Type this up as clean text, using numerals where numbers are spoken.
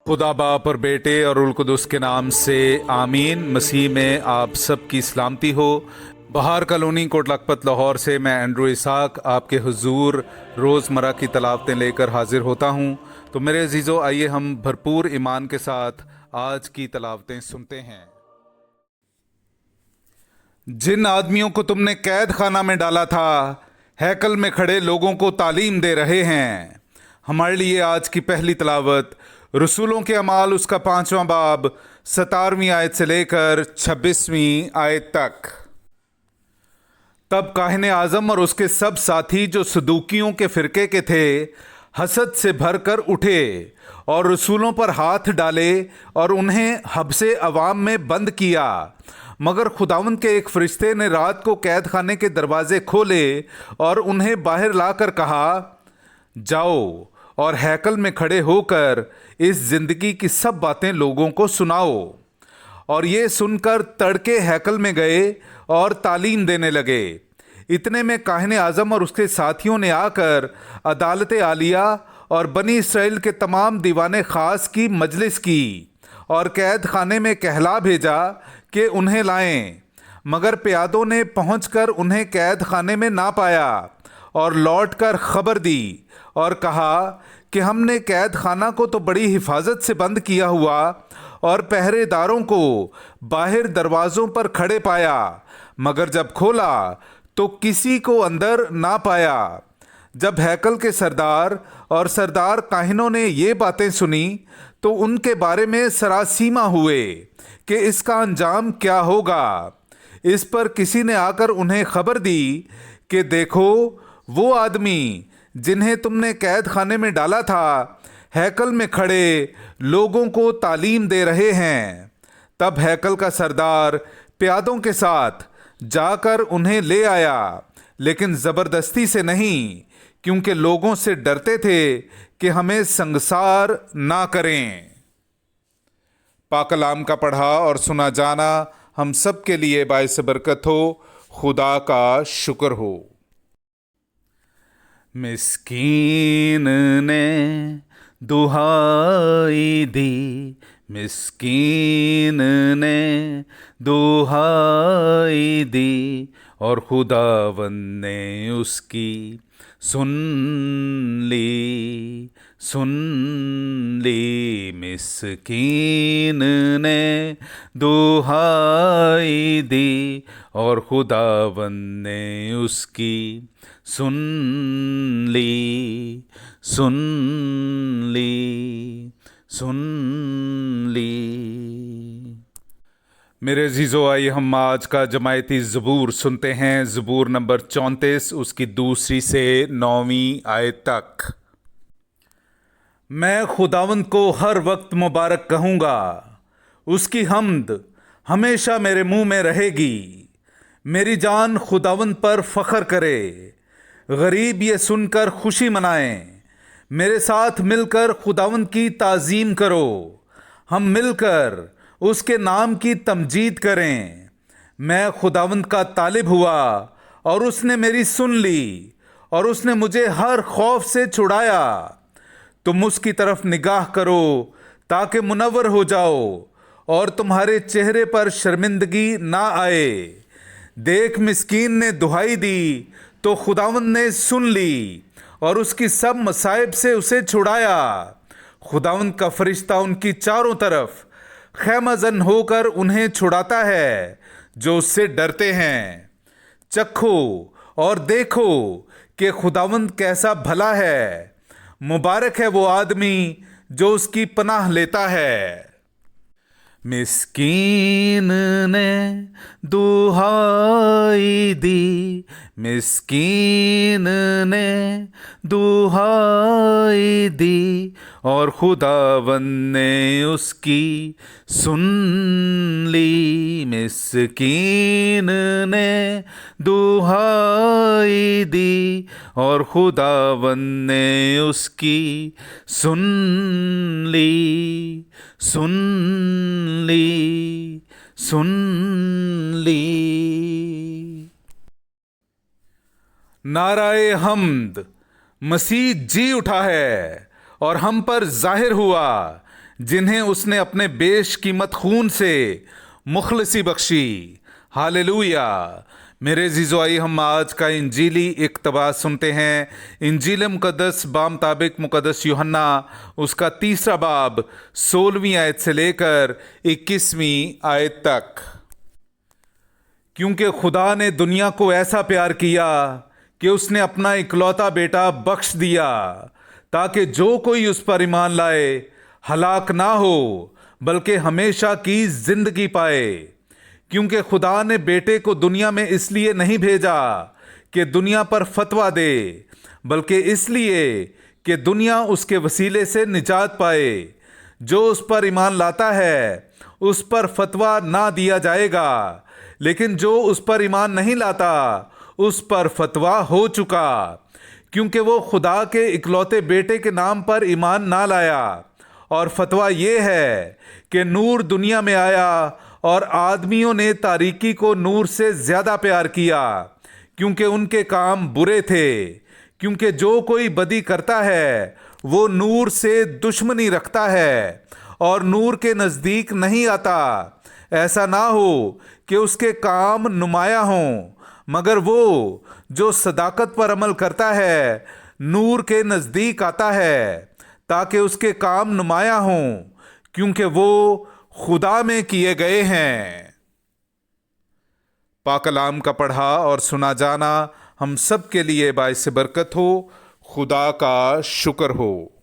खुदा बाप और बेटे और उल कुदस के नाम से आमीन। मसीह में आप सब की सलामती हो। बहार कॉलोनी कोट लखपत लाहौर से मैं एंड्रू इसाक आपके हुजूर रोज़मर्रा की तलावतें लेकर हाजिर होता हूँ। तो मेरे अजीज़ों, आइए हम भरपूर ईमान के साथ आज की तलावतें सुनते हैं। जिन आदमियों को तुमने कैद खाना में डाला था, हैकल में खड़े लोगों को तालीम दे रहे हैं। हमारे लिए आज की पहली तलावत रसूलों के अमाल उसका 5वां बाब 17वीं आयत से लेकर 26वीं आयत तक। तब काहिन आज़म और उसके सब साथी जो सदूकियों के फिरके के थे हसद से भर कर उठे और रसूलों पर हाथ डाले और उन्हें हब्से अवाम में बंद किया। मगर खुदावंद के एक फरिश्ते ने रात को कैद खाने के दरवाजे खोले और उन्हें बाहर लाकर कहा, जाओ और हैकल में खड़े होकर इस जिंदगी की सब बातें लोगों को सुनाओ। और ये सुनकर तड़के हैकल में गए और तालीम देने लगे। इतने में काहिन आज़म और उसके साथियों ने आकर अदालत आलिया और बनी इसराइल के तमाम दीवाने खास की मजलिस की और कैद खाने में कहला भेजा कि उन्हें लाएं। मगर प्यादों ने पहुंचकर उन्हें कैद खाने में ना पाया और लौटकर खबर दी और कहा कि हमने कैद खाना को तो बड़ी हिफाजत से बंद किया हुआ और पहरेदारों को बाहर दरवाज़ों पर खड़े पाया, मगर जब खोला तो किसी को अंदर ना पाया। जब हैकल के सरदार और सरदार काहिनों ने ये बातें सुनी तो उनके बारे में सरासीमा हुए कि इसका अंजाम क्या होगा। इस पर किसी ने आकर उन्हें खबर दी कि देखो, वो आदमी जिन्हें तुमने कैद खाने में डाला था हैकल में खड़े लोगों को तालीम दे रहे हैं। तब हैकल का सरदार प्यादों के साथ जाकर उन्हें ले आया, लेकिन ज़बरदस्ती से नहीं, क्योंकि लोगों से डरते थे कि हमें संगसार ना करें। पाक कलाम का पढ़ा और सुना जाना हम सब के लिए बाइस बरकत हो। खुदा का शुक्र हो। मिस्कीन ने दुहाई दी, मिस्कीन ने दुहाई दी और खुदावंद ने उसकी सुन ली, सुन ली। मिस्कीन ने दुहाई दी और खुदावंद ने उसकी सुन ली, सुन ली, सुन ली। मेरे अजीज़ों, आइए हम आज का जमायती ज़बूर सुनते हैं। ज़बूर नंबर 34 उसकी 2 से 9वीं आयत तक। मैं खुदावंद को हर वक्त मुबारक कहूँगा, उसकी हम्द हमेशा मेरे मुंह में रहेगी। मेरी जान खुदावंद पर फ़ख्र करे, गरीब ये सुनकर खुशी मनाएं। मेरे साथ मिलकर खुदावंद की ताज़ीम करो, हम मिलकर उसके नाम की तमजीद करें। मैं खुदावंद का तालिब हुआ और उसने मेरी सुन ली और उसने मुझे हर खौफ से छुड़ाया। तुम उसकी तरफ निगाह करो ताकि मुनव्वर हो जाओ और तुम्हारे चेहरे पर शर्मिंदगी ना आए। देख, मिस्कीन ने दुहाई दी तो खुदावंद ने सुन ली और उसकी सब मसाइब से उसे छुड़ाया। खुदावंद का फरिश्ता उनकी चारों तरफ खैमाजन होकर उन्हें छुड़ाता है जो उससे डरते हैं। चखो और देखो कि खुदावंद कैसा भला है। मुबारक है वो आदमी जो उसकी पनाह लेता है। मिस्कीन ने दुहाई दी, मिस्कीन ने दुहाई दी और खुदावंद ने उसकी सुन ली। मिस्कीन ने दुहाई दी और खुदावंद ने उसकी सुन ली, सुन ली, सुन ली। नाराए हम्द, मसीह जी उठा है और हम पर जाहिर हुआ। जिन्हें उसने अपने बेश कीमत खून से मुखलसी बख्शी। हालेलुया। मेरे अज़ीज़ो, आइए हम आज का इंजीली इक़्तिबास सुनते हैं। इंजील मुक़द्दस बामुताबिक मुक़द्दस यूहन्ना उसका 3 बाब 16वीं आयत से लेकर 21वीं आयत तक। क्योंकि खुदा ने दुनिया को ऐसा प्यार किया कि उसने अपना इकलौता बेटा बख्श दिया, ताकि जो कोई उस पर ईमान लाए हलाक ना हो बल्कि हमेशा की जिंदगी पाए। क्योंकि खुदा ने बेटे को दुनिया में इसलिए नहीं भेजा कि दुनिया पर फतवा दे, बल्कि इसलिए कि दुनिया उसके वसीले से निजात पाए। जो उस पर ईमान लाता है उस पर फतवा ना दिया जाएगा, लेकिन जो उस पर ईमान नहीं लाता उस पर फतवा हो चुका, क्योंकि वो खुदा के इकलौते बेटे के नाम पर ईमान ना लाया। और फतवा ये है कि नूर दुनिया में आया और आदमियों ने तारीकी को नूर से ज़्यादा प्यार किया, क्योंकि उनके काम बुरे थे। क्योंकि जो कोई बदी करता है वो नूर से दुश्मनी रखता है और नूर के नज़दीक नहीं आता, ऐसा ना हो कि उसके काम नुमाया हों। मगर वो जो सदाकत पर अमल करता है नूर के नज़दीक आता है, ताकि उसके काम नुमाया हों, क्योंकि वो खुदा में किए गए हैं। पाक कलाम का पढ़ा और सुना जाना हम सब के लिए बाइस बरकत हो। खुदा का शुक्र हो।